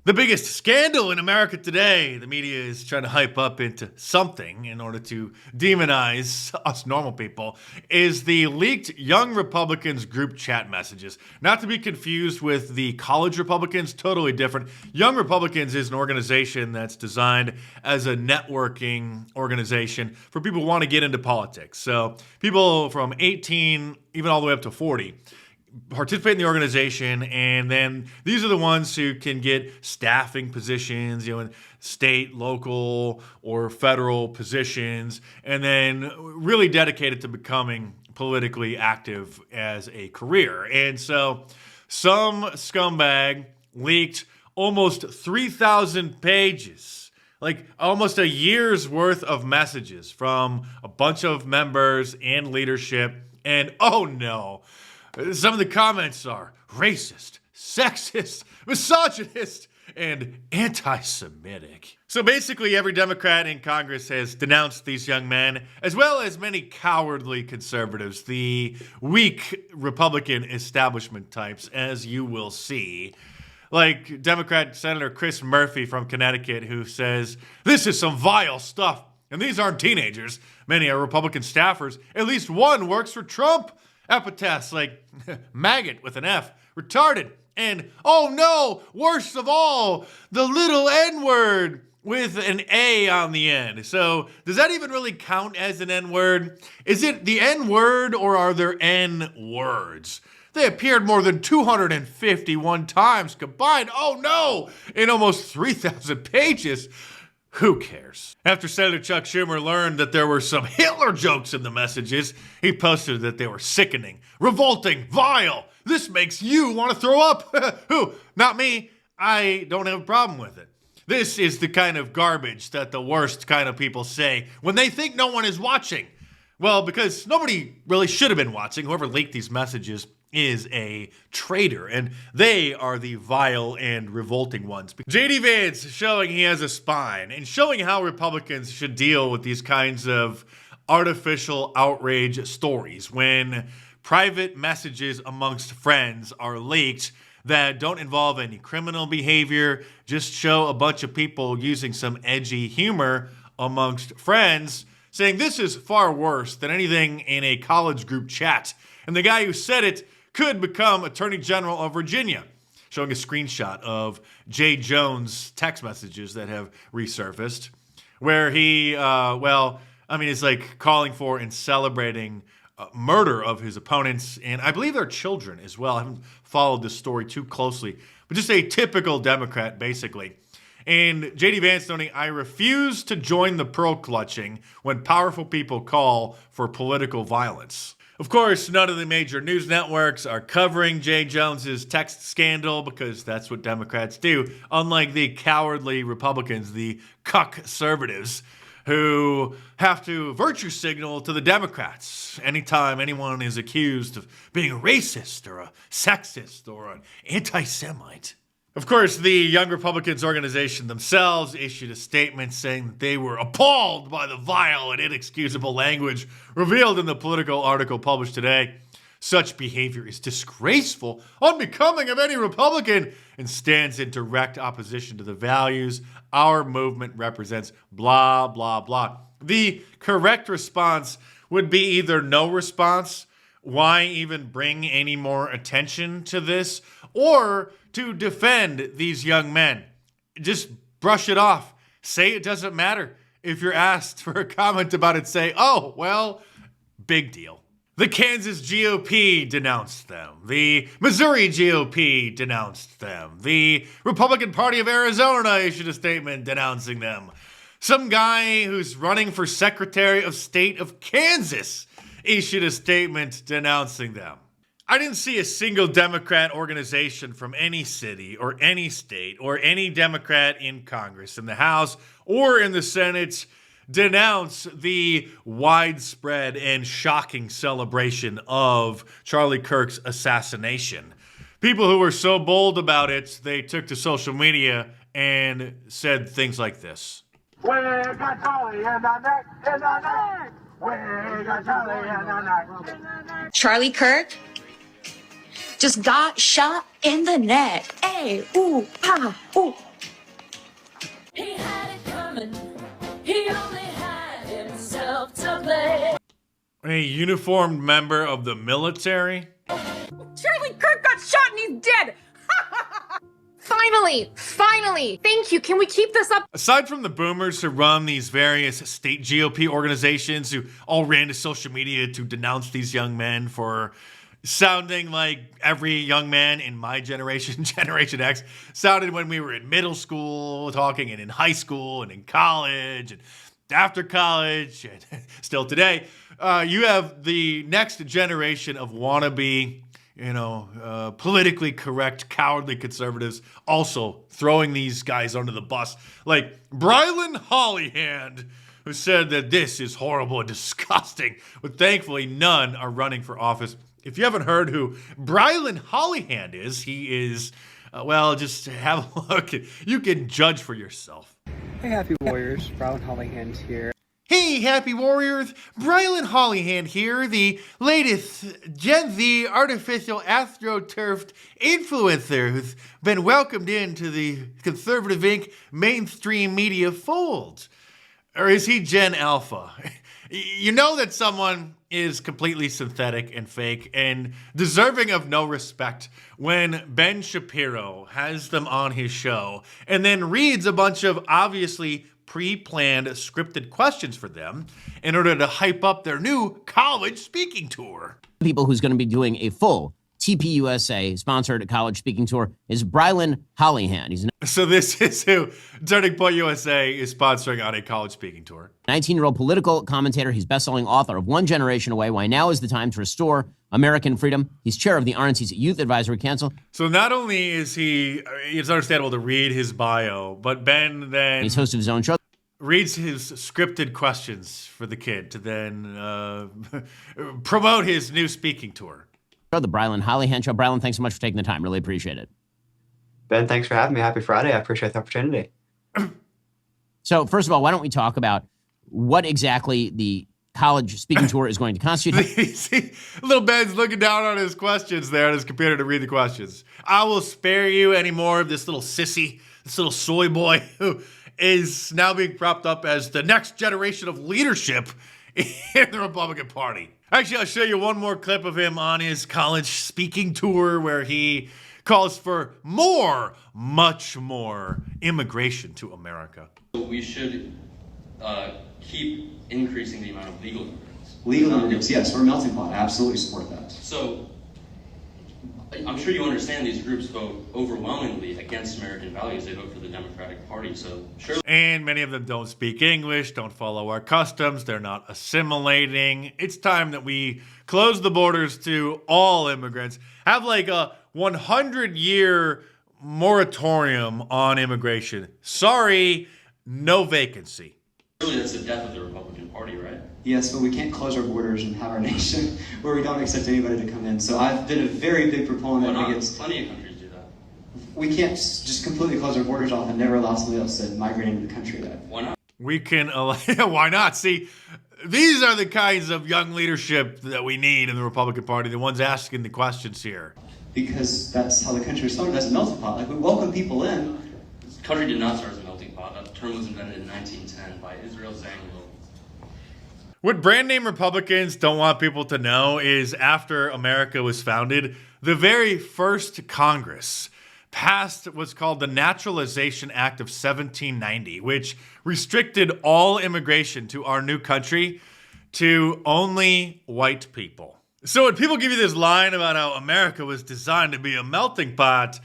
The biggest scandal in America today, the media is trying to hype up into something in order to demonize us normal people, is the leaked Young Republicans group chat messages. Not to be confused with the college Republicans, totally different. Young Republicans is an organization that's designed as a networking organization for people who want to get into politics. So people from 18, even all the way up to 40, participate in the organization, and then these are the ones who can get staffing positions, in state, local, or federal positions, and then really dedicated to becoming politically active as a career. And so some scumbag leaked almost 3,000 pages, like almost a year's worth of messages from a bunch of members and leadership, and oh no, some of the comments are racist, sexist, misogynist, and anti-Semitic. So basically, every Democrat in Congress has denounced these young men, as well as many cowardly conservatives, the weak Republican establishment types, as you will see. Like Democrat Senator Chris Murphy from Connecticut, who says, "This is some vile stuff, and these aren't teenagers. Many are Republican staffers. At least one works for Trump." Epithets like maggot with an F, retarded, and oh no, worst of all, the little N-word with an A on the end. So does that even really count as an N-word? Is it the N-word or are there N-words? They appeared more than 251 times combined. Oh no, in almost 3,000 pages. Who cares? After Senator Chuck Schumer learned that there were some Hitler jokes in the messages, he posted that they were sickening, revolting, vile. This makes you want to throw up. Who? Not me. I don't have a problem with it. This is the kind of garbage that the worst kind of people say when they think no one is watching. Well, because nobody really should have been watching. Whoever leaked these messages is a traitor, and they are the vile and revolting ones. J.D. Vance showing he has a spine and showing how Republicans should deal with these kinds of artificial outrage stories when private messages amongst friends are leaked that don't involve any criminal behavior, just show a bunch of people using some edgy humor amongst friends, saying this is far worse than anything in a college group chat. And the guy who said it could become Attorney General of Virginia, showing a screenshot of Jay Jones' text messages that have resurfaced, where he, it's like calling for and celebrating murder of his opponents, and I believe their children as well. I haven't followed this story too closely, but just a typical Democrat, basically. And J.D. Vance noting, "I refuse to join the pearl clutching when powerful people call for political violence." Of course, none of the major news networks are covering Jay Jones's text scandal because that's what Democrats do, unlike the cowardly Republicans, the cuck-conservatives, who have to virtue signal to the Democrats anytime anyone is accused of being a racist or a sexist or an anti-Semite. Of course, the Young Republicans organization themselves issued a statement saying that they were appalled by the vile and inexcusable language revealed in the Politico article published today. Such behavior is disgraceful, unbecoming of any Republican, and stands in direct opposition to the values our movement represents, blah, blah, blah. The correct response would be either no response, why even bring any more attention to this, or to defend these young men. Just brush it off. Say it doesn't matter. If you're asked for a comment about it, say, oh, well, big deal. The Kansas GOP denounced them. The Missouri GOP denounced them. The Republican Party of Arizona issued a statement denouncing them. Some guy who's running for Secretary of State of Kansas issued a statement denouncing them. I didn't see a single Democrat organization from any city or any state or any Democrat in Congress, in the House or in the Senate, denounce the widespread and shocking celebration of Charlie Kirk's assassination. People who were so bold about it, they took to social media and said things like this. We got Charlie in the neck, in the neck. We got Charlie in the neck. Charlie Kirk just got shot in the neck. Hey, ooh, ah, ooh. A uniformed member of the military? Charlie Kirk got shot and he's dead! Finally! Thank you. Can we keep this up? Aside from the boomers who run these various state GOP organizations who all ran to social media to denounce these young men for sounding like every young man in my generation, Generation X, sounded when we were in middle school, talking, and in high school, and in college, and after college, and still today, you have the next generation of wannabe, politically correct, cowardly conservatives also throwing these guys under the bus. Like Brylan Hollyhand, who said that this is horrible and disgusting, but thankfully none are running for office. If you haven't heard who Brylan Hollyhand is, he is, just have a look. You can judge for yourself. Hey, Happy Warriors, Brylan Hollyhand here. Hey, Happy Warriors, Brylan Hollyhand here, the latest Gen Z artificial astroturfed influencer who's been welcomed into the Conservative Inc. mainstream media fold. Or is he Gen Alpha? You know that someone is completely synthetic and fake and deserving of no respect when Ben Shapiro has them on his show and then reads a bunch of obviously pre-planned scripted questions for them in order to hype up their new college speaking tour. People who's going to be doing a full TPUSA sponsored college speaking tour is Brylan Hollyhand. So this is who Turning Point USA is sponsoring on a college speaking tour. 19-year-old political commentator. He's best-selling author of One Generation Away, Why Now is the Time to Restore American Freedom. He's chair of the RNC's Youth Advisory Council. So not only is it's understandable to read his bio, but Ben then... He's host of his own show. Reads his scripted questions for the kid to then promote his new speaking tour. The Brylan Hollyhand Show. Brylan, thanks so much for taking the time. Really appreciate it. Ben, thanks for having me. Happy Friday. I appreciate the opportunity. So first of all, why don't we talk about what exactly the college speaking tour is going to constitute? See, little Ben's looking down on his questions there on his computer to read the questions. I will spare you any more of this little sissy, this little soy boy who is now being propped up as the next generation of leadership in the Republican Party. Actually, I'll show you one more clip of him on his college speaking tour where he calls for much more immigration to America. We should keep increasing the amount of legal immigrants. Legal immigrants, yes, we're a melting pot. I absolutely support that. So, I'm sure you understand these groups vote overwhelmingly against American values. They vote for the Democratic Party, so sure. And many of them don't speak English, don't follow our customs, they're not assimilating. It's time that we close the borders to all immigrants. Have like a 100-year moratorium on immigration. Sorry, no vacancy. Really, that's the death of the Republican Party, right? Yes, but we can't close our borders and have our nation where we don't accept anybody to come in. So I've been a very big proponent against... Plenty of countries do that. We can't just completely close our borders off and never allow somebody else to migrate into the country. Why not? We can... why not? See, these are the kinds of young leadership that we need in the Republican Party, the ones asking the questions here. Because that's how the country started, as a melting pot. Like, we welcome people in. This country did not start as a melting pot. That term was invented in 1910 by Israel Zangwill. What brand name Republicans don't want people to know is after America was founded, the very first Congress passed what's called the Naturalization Act of 1790, which restricted all immigration to our new country to only white people. So when people give you this line about how America was designed to be a melting pot,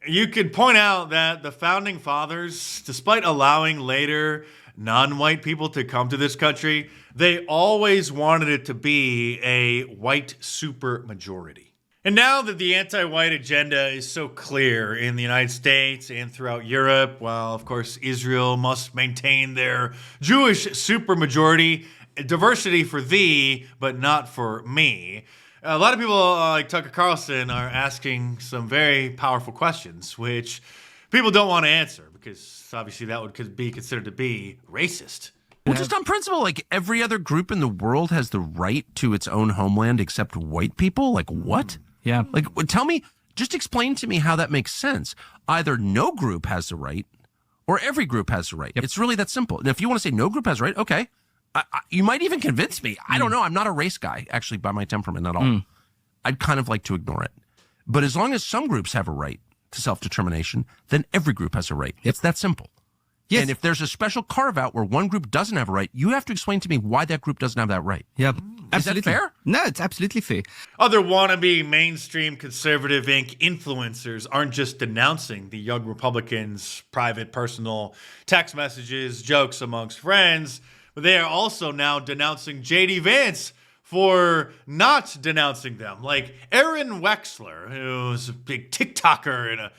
you could point out that the founding fathers, despite allowing later non-white people to come to this country, they always wanted it to be a white supermajority. And now that the anti-white agenda is so clear in the United States and throughout Europe, while of course Israel must maintain their Jewish supermajority, diversity for thee, but not for me, a lot of people like Tucker Carlson are asking some very powerful questions, which people don't want to answer because obviously that would be considered to be racist. Well, just on principle, like every other group in the world has the right to its own homeland except white people? Like what? Yeah. Like tell me, just explain to me how that makes sense. Either no group has the right or every group has the right. Yep. It's really that simple. And if you want to say no group has the right, okay. You might even convince me. I don't know. I'm not a race guy, actually, by my temperament at all. I'd kind of like to ignore it. But as long as some groups have a right to self-determination, then every group has a right. It's that simple. Yes. And if there's a special carve-out where one group doesn't have a right, you have to explain to me why that group doesn't have that right. Yep. Is that fair? No, it's absolutely fair. Other wannabe mainstream conservative Inc. influencers aren't just denouncing the young Republicans' private, personal text messages, jokes amongst friends, but they are also now denouncing J.D. Vance for not denouncing them. Like Aaron Wexler, who's a big TikToker and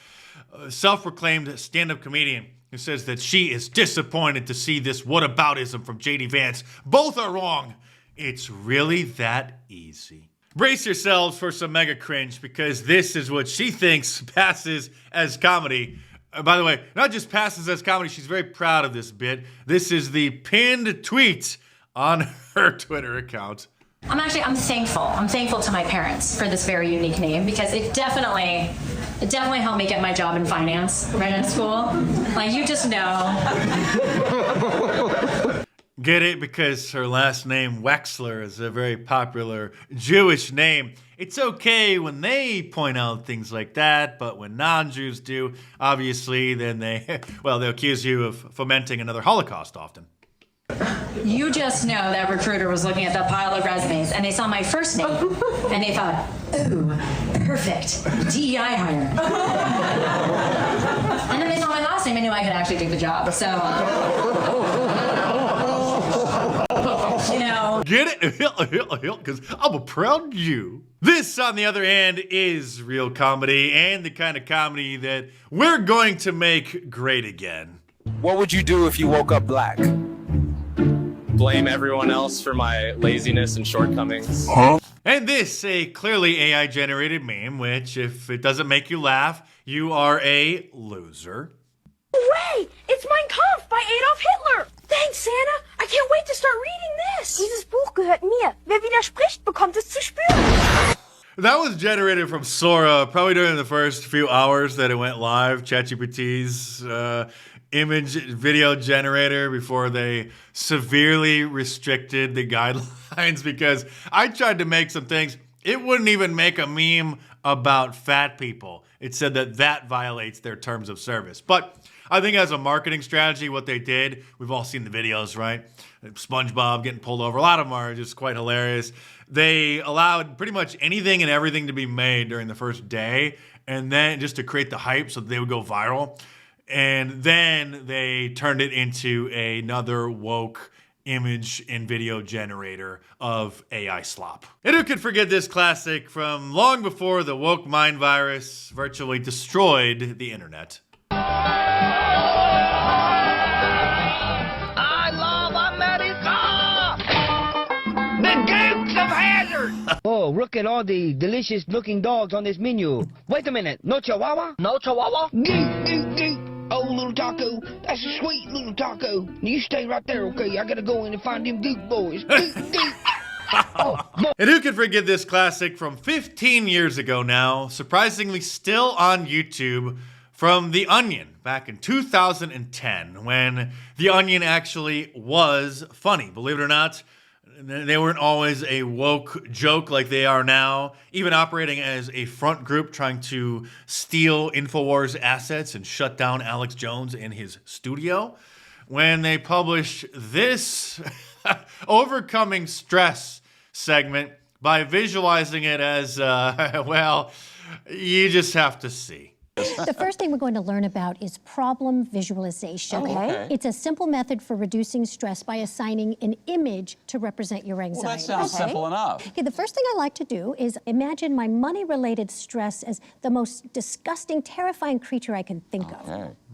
a self-proclaimed stand-up comedian, who says that she is disappointed to see this whataboutism from J.D. Vance. Both are wrong. It's really that easy. Brace yourselves for some mega cringe, because this is what she thinks passes as comedy. By the way, not just passes as comedy, she's very proud of this bit. This is the pinned tweet on her Twitter account. I'm thankful. I'm thankful to my parents for this very unique name, because it definitely helped me get my job in finance right in school. Like, you just know. Get it? Because her last name, Wexler, is a very popular Jewish name. It's okay when they point out things like that, but when non-Jews do, obviously, then they'll accuse you of fomenting another Holocaust often. You just know that recruiter was looking at that pile of resumes, and they saw my first name, and they thought, ooh, perfect, DEI hire. And then they saw my last name and knew I could actually do the job, so... you know. Get it? Because I'm a proud Jew. This, on the other hand, is real comedy, and the kind of comedy that we're going to make great again. What would you do if you woke up black? Blame everyone else for my laziness and shortcomings. And this, a clearly AI-generated meme, which, if it doesn't make you laugh, you are a loser. Hooray! It's Mein Kampf by Adolf Hitler! Thanks, Santa! I can't wait to start reading this! Dieses Buch gehört mir. Wer widerspricht, bekommt es zu spüren. That was generated from Sora, probably during the first few hours that it went live, ChatGPT's image video generator, before they severely restricted the guidelines, because I tried to make some things. It wouldn't even make a meme about fat people. It said that violates their terms of service. But I think as a marketing strategy, what they did, we've all seen the videos, right? SpongeBob getting pulled over. A lot of them are just quite hilarious. They allowed pretty much anything and everything to be made during the first day, and then just to create the hype so that they would go viral. And then they turned it into another woke image and video generator of AI slop. And who could forget this classic from long before the woke mind virus virtually destroyed the internet? I love America! The Dukes of Hazzard! Oh, look at all the delicious looking dogs on this menu. Wait a minute, no chihuahua? No chihuahua? Geek, geek, geek. Oh, little taco, that's a sweet little taco. You stay right there, okay? I gotta go in and find them geek boys. Geek, geek. And who could forget this classic from 15 years ago now, surprisingly still on YouTube, from The Onion back in 2010, when The Onion actually was funny. Believe it or not, they weren't always a woke joke like they are now, even operating as a front group trying to steal InfoWars assets and shut down Alex Jones in his studio. When they published this overcoming stress segment by visualizing it as, well, you just have to see. The first thing we're going to learn about is problem visualization. Okay. It's a simple method for reducing stress by assigning an image to represent your anxiety. Well, that sounds simple enough. Okay, the first thing I like to do is imagine my money-related stress as the most disgusting, terrifying creature I can think of.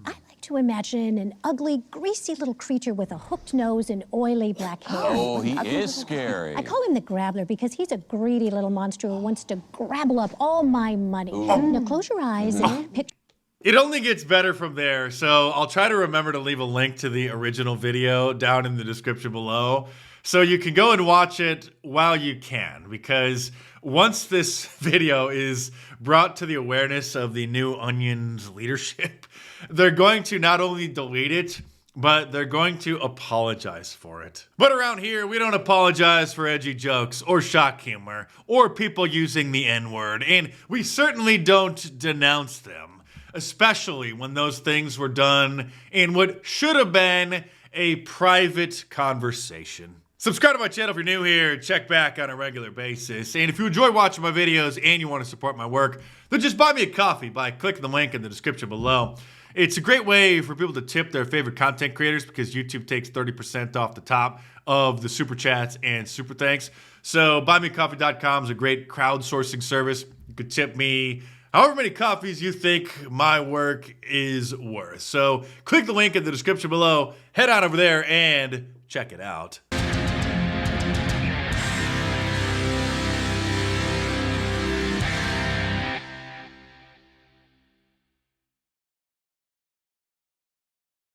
I like to imagine an ugly, greasy little creature with a hooked nose and oily black hair. Oh, he is scary. I call him the Grabbler because he's a greedy little monster who wants to grabble up all my money. Now close your eyes and picture. It only gets better from there, so I'll try to remember to leave a link to the original video down in the description below, so you can go and watch it while you can, because once this video is brought to the awareness of the new Onion's leadership, they're going to not only delete it, but they're going to apologize for it. But around here, we don't apologize for edgy jokes or shock humor or people using the N-word, and we certainly don't denounce them, especially when those things were done in what should have been a private conversation. Subscribe to my channel if you're new here, check back on a regular basis, and if you enjoy watching my videos and you want to support my work, then just buy me a coffee by clicking the link in the description below. It's a great way for people to tip their favorite content creators because YouTube takes 30% off the top of the super chats and super thanks. So buymeacoffee.com is a great crowdsourcing service. You could tip me however many coffees you think my work is worth. So click the link in the description below, head on over there and check it out.